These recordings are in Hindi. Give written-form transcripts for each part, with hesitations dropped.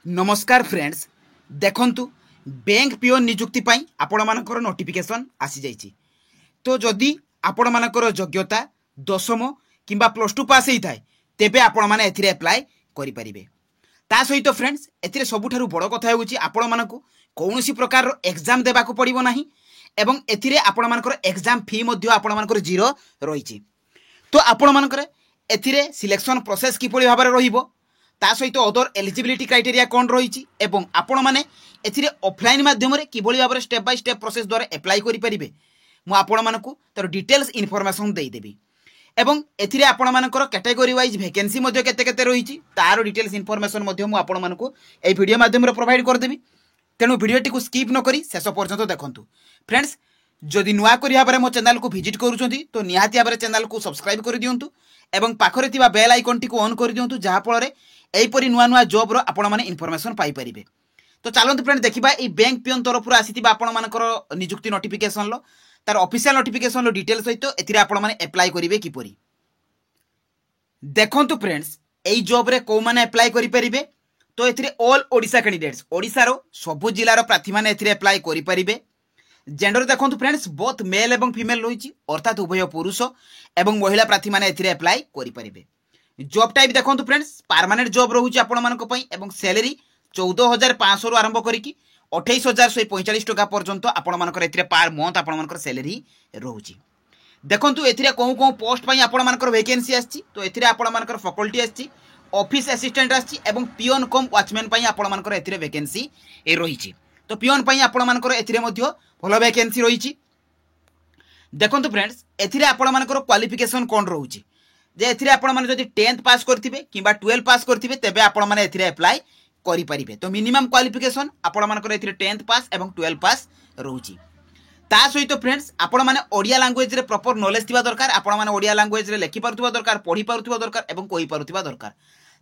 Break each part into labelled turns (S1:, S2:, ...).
S1: नमस्कार फ्रेंड्स देखंतु बैंक पिओन नियुक्ति पाई आपण मानकर नोटिफिकेशन आसी जाइछि। तो जदि आपण मानकर योग्यता दशम किंबा +2 पास ही थाए तेबे आपण माने एथिरे अप्लाई करि परिबे। ता सहित फ्रेंड्स एथिरे सबुठारु बड़ कथा होउछि आपण मानकु कौनसी प्रकार रो एग्जाम देबा को पड़िबो नाही एवं एथिरे आपण मानकर एग्जाम फी मध्ये आपण मानकर जीरो रहिछि। तो आपण मानकर एथिरे सिलेक्शन प्रोसेस किपरि भाबरे रहिबो ता सहित अदर एलिजिबिलिटी क्राइटेरिया कौन रही एवं आपण मैंने एथिरे ऑफलाइन माध्यम किभली भाव स्टेप बाय स्टेप प्रोसेस द्वारा एप्लाई करि परिबे मु आपण मानकु तर डिटेल्स इनफॉरमेशन दे देबी एवं एथिरे आपण मानकर कैटेगरी वाइज वैकेंसी मध्ये केते केते रही तार डिटेल्स इनफॉरमेशन मध्ये मु आपण मानकु ए वीडियो माध्यम रे प्रोवाइड कर देबी। तेणु वीडियोटी को स्किप न करी शेष पर्यंत देखंतु। फ्रेंड्स जदि नुआ करी भाबरे मो चैनल को विजिट करूछंती तो निहाती भाबरे चैनल को सब्सक्राइब कर दियंतु एवं पाखरे थिबा बेल आइकन टी को ऑन कर दियंतु जहा फल एहीपरी नुआ नुआ जॉब रो आपण माने इनफॉरमेशन पाई परिबे। तो चलंतु फ्रेंड देखिबा ए बैंक पियन तरफ आसीथिबा आपण मानकर नियुक्ति नोटिफिकेशन लो तार ऑफिशियल नोटिफिकेशन लो डिटेल सहित एथिरे आपण माने अप्लाई करिवे किपरि देखंतु। फ्रेंड्स एई जॉब रे को माने अप्लाई करि परिबे तो एथिरे ऑल ओडिसा कैंडिडेट्स ओडिसा रो सब जिल्ला रो प्रार्थी माने एथिरे अप्लाई करि परिबे। जेंडर देखंतु फ्रेंड्स बोथ मेल एवं फीमेल रहिछि अर्थात उभय पुरुष एवं महिला प्रार्थी माने एथिरे अप्लाई करि परिबे। जॉब टाइप देखंतु फ्रेंड्स परमानेंट जॉब रहूछि आपण मानक पई एवं सैलरी 14,500 रु आरंभ करिकि 28,145 टका पर्यंत आपण मानकर एथिरे पर मंथ आपण मानकर सैलरी रहूछि। देखंतु एथिरे को पोस्ट पई आपण मानकर वैकेंसी आछि तो एथिरे आपण मानकर फैकल्टी आछि ऑफिस असिस्टेंट आछि एवं पियन कम वॉचमैन पई आपण मानकर एथिरे वैकेंसी ए रहिछि। तो पियन पई आपण मानकर एथिरे मध्ये भलो वैकेंसी रहिछि। देखंतु फ्रेंड्स एथिरे आपण मानकर क्वालिफिकेशन कोन रहूछि जे एथिरे आपण माने जदि 10th पास करथिबे किबा 12 पास करथिबे तेबे आपण माने एथिरे अप्लाई करि परिबे। तो मिनिमम क्वालिफिकेशन आपण मानकर एथिरे 10th पास एवं 12 पास रहूछि। ता सहित फ्रेंड्स आपण माने ओडिया लैंग्वेज रे प्रॉपर नॉलेज थिबा दरकार आपण माने ओडिया लैंग्वेज रे लिखि पारुथिबा दरकार पढि पारुथिबा दरकार एवं कहि पारुथिबा दरकार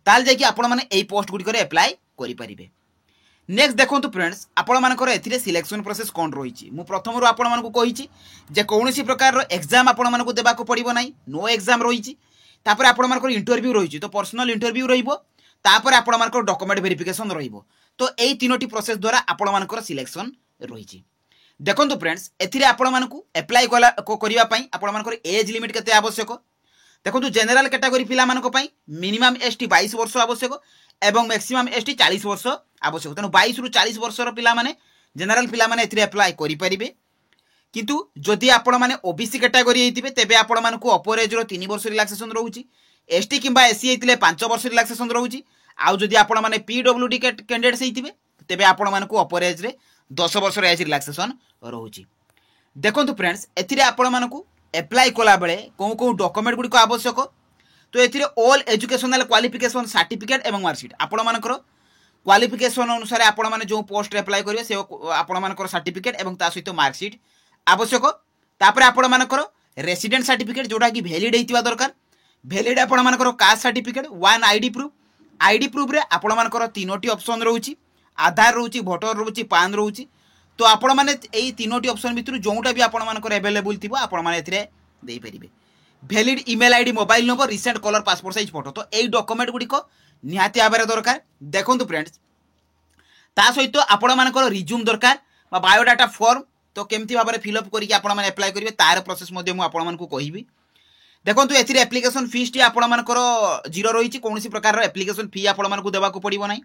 S1: ताल जे कि आपण माने एई पोस्ट गुडी करे अप्लाई करि परिबे। नेक्स्ट देखंतु फ्रेंड्स आपण मानकर एथिरे सिलेक्शन प्रोसेस कोन रहिछि मु प्रथम रो आपण मानकु कहिछि जे कोनोसी प्रकार रो एग्जाम आपण मानकु देबा को पड़िबो नाही नो एग्जाम रहिछि। तापर आपण मानकर इंटरव्यू रही तो पर्सनल इंटरव्यू रहिबो तापर आपण मानकर डॉक्यूमेंट वेरिफिकेशन रहिबो। तो एई तीनोटी प्रोसेस द्वारा आपण मानकर सिलेक्शन रहिछि। देखंतु फ्रेंड्स एथिरे आपण मानकु अप्लाई करिवा पई आपण मानकर एज लिमिट केते आवश्यक देखंतु जनरल कैटेगरी पिला मानक पई मिनिमम एसटी 22 वर्ष आवश्यक एवं मैक्सिमम एसटी 40 वर्ष आवश्यक। तेनु 22 रु 40 वर्ष रो पिला माने जनरल पिला माने एथिरे अप्लाई करि परिबे। किंतु जदि आपण माने ओबीसी कैटेगरी हेतिबे तेबे आपण मानकु अपर एज रो 3 वर्ष रिलैक्सेशन रहउची एसटी किंबा एससी हेतिले 5 वर्ष रिलैक्सेशन रहउची आउ जदि आपण माने पीडब्ल्यूडी कैंडिडेट्स हेतिबे तेबे आपण मानकु अपर एज रे 10 वर्ष रे एज रिलैक्सेशन रहउची। देखंतु फ्रेंड्स एथिरे आपण मानकु अप्लाई कला बेले को डॉक्यूमेंट गुडी को आवश्यक तो एथिरे ऑल एजुकेशनल क्वालिफिकेशन सर्टिफिकेट एवं मार्कशीट आपण मानकर क्वालिफिकेशन अनुसार आपण माने जो पोस्ट अप्लाई करिवे से आपण मानकर सर्टिफिकेट एवं ता सहित मार्कशीट आवश्यक। तापर आपण मानकर रेसिडेंट सर्टिफिकेट जोटा कि वैलिड हेतिवा दरकार वैलिड आपण मानकर caste certificate one ID proof रे आपण मानकर तीनोटी ऑप्शन रहउची आधार रहउची वोटर रहउची पान रहउची। तो आपण माने एई तीनोटी ऑप्शन भितरु जोटा भी आपण मानकर अवेलेबल थिबो आपण माने एथिरे देई परिबे। Valid email ID mobile number recent colour passport size photo तो एई डॉक्यूमेंट गुडी को निहाती आबरे दरकार। देखंतु फ्रेंड्स ता सहित आपण मानकर रिज्यूम दरकार बा बायोडाटा फॉर्म तो केमती भाबरे फिलअप करिकि आपण माने अप्लाई करिवे तार प्रोसेस मध्ये मु आपण मानकु कहिबी। देखंतु एथिरे एप्लीकेशन फीस टी आपण मानकर जीरो रहिछि कोनोसी प्रकार रो एप्लीकेशन फी आपण मानकु देबा को पड़िबो नाही।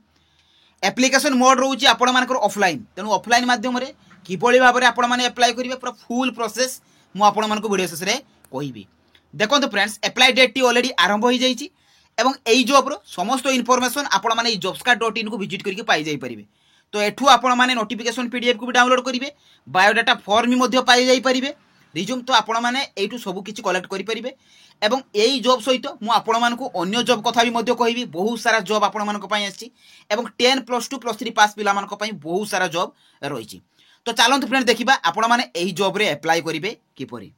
S1: एप्लीकेशन मोड रहउछि आपण मानकर ऑफलाइन तेनु ऑफलाइन माध्यम रे किभली भाबरे आपण माने अप्लाई करिवे पूरा फुल प्रोसेस मु आपण मानकु वीडियो शेष रे कहिबी। देखंतु फ्रेंड्स अप्लाई डेट टी ऑलरेडी आरंभ होई जाईछि एवं एई जॉब रो समस्त इनफॉरमेशन आपण माने jobscard.in को विजिट करके पाई जाई परिबे। तो एठू आपण माने नोटिफिकेशन पीडीएफ को भी डाउनलोड करिवे बायोडाटा फॉर्म भी मध्ये पाई जाई परिबे रिज्यूम तो आपण माने एठू सब किछि कलेक्ट करि परिबे। एवं एई जॉब सहित मु आपण मानकु अन्य जॉब कथा भी मध्ये कहिबी बहुत सारा जॉब आपण मानक पई आछि एवं 10 +2 +3 पास पिला मानक पई बहुत सारा जॉब रहिछि। तो चलंतु फ्रेंड देखिबा आपण माने एई जॉब रे अप्लाई करिवे किपरि।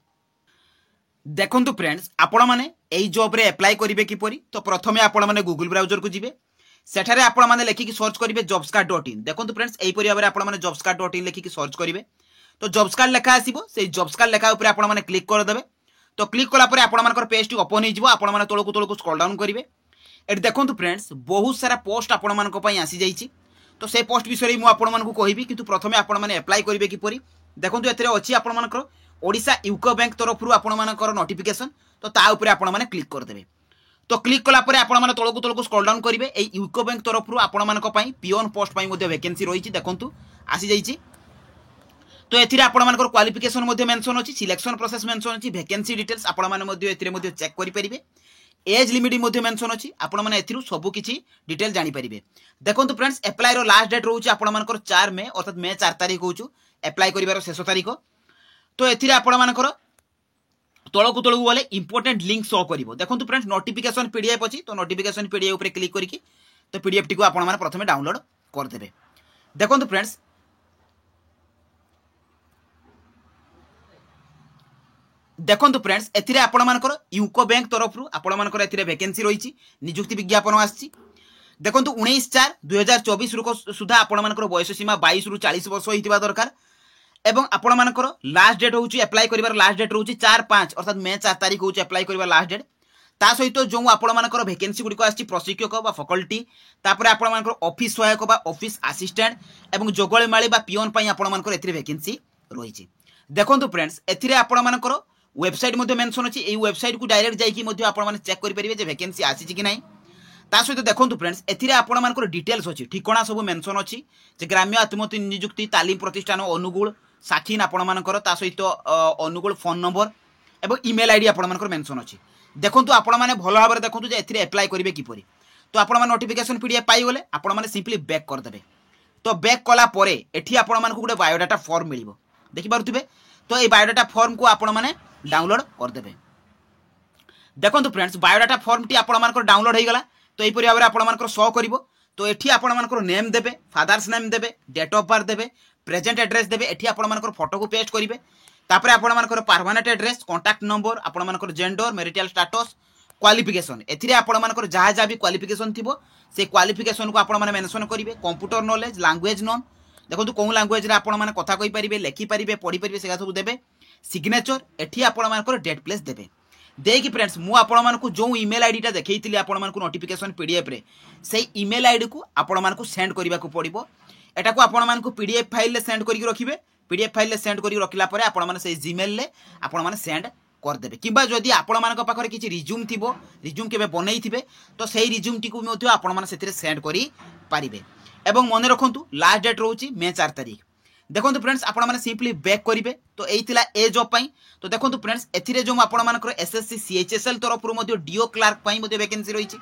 S1: देखंतु फ्रेंड्स आपण माने एई जॉब रे अप्लाई करिवे किपरि तो प्रथमे आपण माने गूगल ब्राउजर को जिवे सेठारे आपण माने लेखिकि सर्च करिवे jobscard.in। देखंतु फ्रेंड्स एई परि भाबरे आपण माने jobscard.in लेखिकि सर्च करिवे तो jobscard लेखा आसीबो से jobscard लेखा ऊपर आपण माने क्लिक कर देबे। तो क्लिक कला परे आपण मानकर पेज टी ओपन हो जिवो आपण माने तळकु स्क्रॉल डाउन करिवे। एट देखंतु फ्रेंड्स बहुत सारा पोस्ट आपण मानक पई आसी जाईछि तो से पोस्ट विषय मुझे आपको कहबी कि प्रथम आपने एप्लाई करेंगे किपरि देखो ये अच्छी आपर ओडिशा यूको बैंक तरफ आपर नोटिफिकेशन तो ता ऊपर आपने क्लिक करदे तो क्लिक कलापर आपने तौक तौक स्क्रॉल डाउन करेंगे यूको बैंक तरफ आपण पिओन पोस्ट वैकेंसी रही देखूँ आसी जाइए तो एथिरे आपणमानकर क्वालिफिकेशन मेंशन अछि सिलेक्शन प्रोसेस मेंशन अछि वैकेंसी डिटेल्स आपने चेक करेंगे एज लिमिट मेंशन अछि आपण माने एथिरु सब किछि डिटेल जानि परिबे देखंतु फ्रेंड्स अप्लाई रो लास्ट डेट रहउछि आपणमानकर 4 मे अर्थात मे 4 तारिख होउछु अप्लाई करिवार शेष तारिख तो एथिरे आपणमानकर तळकु तळकु गले इंपोर्टेंट लिंक शो करिवो देखंतु फ्रेंड्स नोटिफिकेशन पीडीएफ अछि तो नोटिफिकेशन पीडीएफ ऊपर क्लिक करिकि तो पीडीएफ टी को आपण माने प्रथमे डाउनलोड कर देबे देखंतु फ्रेंड्स देखंतु फ्रेंड्स एथिरे आपणमानकर यूको बैंक तरफ आपणमानकर एथिरे वैकेंसी रही नियुक्ति विज्ञापन आछि देखंतु 19/4/2024 सुधा आपणमानकर बयस सीमा 22 रु 40 वर्ष होइतिबा दरकार एवं आपणमानकर लास्ट डेट होउछि अप्लाई करिवार लास्ट डेट रहउछि 4/5 अर्थात मे 4 तारिख होउछि अप्लाई करिवार लास्ट डेट ता सहित जो आपणमानकर वैकेंसी गुडी को आछि प्रशिक्षक बा फैकल्टी तापर आपणमानकर ऑफिस सहायक बा ऑफिस असिस्टेंट एवं जोगळे माळी बा पियोन पई आपणमानकर एथिरे वैकेंसी रहिछि देखंतु फ्रेंड्स एथिरे आपणमानकर वेबसाइट मेंशन अच्छी ये वेबसाइट को डायरेक्ट जाकि आपने चेक करेंगे वैकेंसी आसी कि नहीं ता सहित देखो फ्रेंड्स एथिरे आपणमानकर डिटेल्स अच्छी ठिकाना सब मेंशन अच्छी ग्राम्य आत्महत्या नियुक्ति तालीम प्रतिष्ठान अनुगुल साखीन आपणमानकर ता सहित अनुगुल फोन नंबर एवं ईमेल आईडी आपणमानकर मेंशन अच्छी देखो आपने भल भाव में देखो एथिरे अप्लाई करेंगे किपरि तो आपने नोटिफिकेशन पीडीएफ पाइगले आपने सिंपली बैक करदे तो बैक कला परे एठी आपणमानकु गोटे बायोडाटा फॉर्म मिलिबो देखि पारुथिबे तो ये बायोडाटा फॉर्म को आपण माने डाउनलोड करदे देखो फ्रेंड्स बायोडाटा फॉर्म टी आपणमानकर डाउनलोड हो गला तो यहीपरि भाव में आपणमानकर शो करिवो तो एठी आपणमानकर नेम देबे फादर्स नेम देबे डेट ऑफ बर्थ देबे प्रेजेंट एड्रेस देबे एठी आपणमानकर फोटो को पेस्ट करिवे तापर आपणमानकर परमानेंट एड्रेस कांटेक्ट नंबर आपणमानकर जेंडर मैरिटल स्टेटस क्वालिफिकेशन एथिरे आपणमानकर जहाँ जहाँ भी क्वालिफिकेशन थिबो से क्वालिफिकेशन को आपण माने मेंशन करिवे कंप्यूटर नॉलेज लैंग्वेज नोन देखो कौन लैंग्वेज रे आपण माने कथा कहि परिबे लिखि परिबे पढ़ी परिबे से सब देबे सिग्नेचर एठी आपण मानकर डेट प्लेस देबे देकी फ्रेंड्स मु आपण मानकु जो ईमेल आईडी टा देखैतिली आपण मानकु नोटिफिकेशन पीडीएफ रे से ईमेल आईडी को आपण मानकु सेंड करबा को पड़िबो एटा को आपण मानकु पीडीएफ फाइल ले सेंड करिक रखिबे पीडीएफ फाइल ले सेंड करिक रखिला परे आपण माने से जीमेल ले आपण माने सेंड कर देबे किबा जदी आपण मानक पाखरे किछि रिज्यूम थिबो रिज्यूम केबे बनै थिबे तो सेही रिज्यूम टी को मथि आपण माने सेतिरे सेंड करि पारिबे एवं मन रखंतु लास्ट डेट रहउछि मे 4 तारिख देखो फ्रेंड्स आपण माने सिंपली बैक करिवे तो एइतिला ए जॉब पई तो देखो फ्रेंड्स एथिरे जो आपण मानकर एसएससी सीएचएसएल तरफ रु मध्ये डीओ क्लर्क पई मध्ये वैकेंसी रहिछि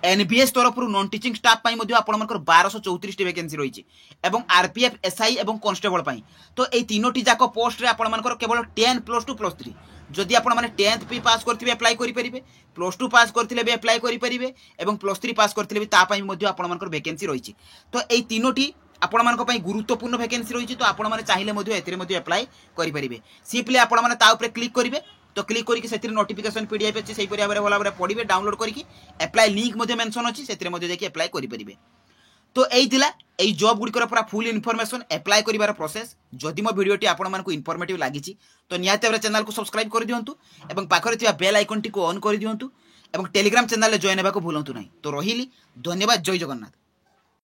S1: एनबीएस तरफ रु नॉन टीचिंग स्टाफ पई मध्ये आपण मानकर 1234 टी वैकेंसी रहिछि एवं आरपीएफ एसआई एवं कांस्टेबल पई तो एई तीनोटी जाको पोस्ट रे आपण मानकर केवल 10 +2 +3 जदि आपण माने 10th भी पास करथिबे अप्लाई करि परिबे +2 पास करथिले भी अप्लाई करि परिबे एवं +3 पास करथिले भी ता पई मध्ये आपण मानकर वैकेंसी रहिछि तो एई तीनोटी आपण मानक पई गुरुत्वपूर्ण वैकेंसी रहिछि तो आपण माने चाहिले मध्ये एथिरे मध्ये अप्लाई करि परिबे सिंपली आपण माने ता ऊपर क्लिक करिवे तो क्लिक करिके सेथिरे नोटिफिकेशन पीडीएफ अछि सेहि परिया भला भला पढिबे डाउनलोड करिके अप्लाई लिंक मध्ये मेंशन अछि सेथिरे मध्ये जाके अप्लाई करि परिबे तो एई दिला एई जॉब गुडी पूरा फुल इनफॉरमेशन अप्लाई करिवार प्रोसेस जदि मो वीडियोटी आपण मानकु इन्फॉर्मेटिव लागिछि तो निहाते भाबरे चैनल को सब्सक्राइब कर दियंतु एवं पाखरे थिबा बेल आइकन टी को ऑन कर दियंतु एवं टेलीग्राम चैनल ले जॉइन हेबाको भूलंतु नाही तो रहिली धन्यवाद जय जगन्नाथ।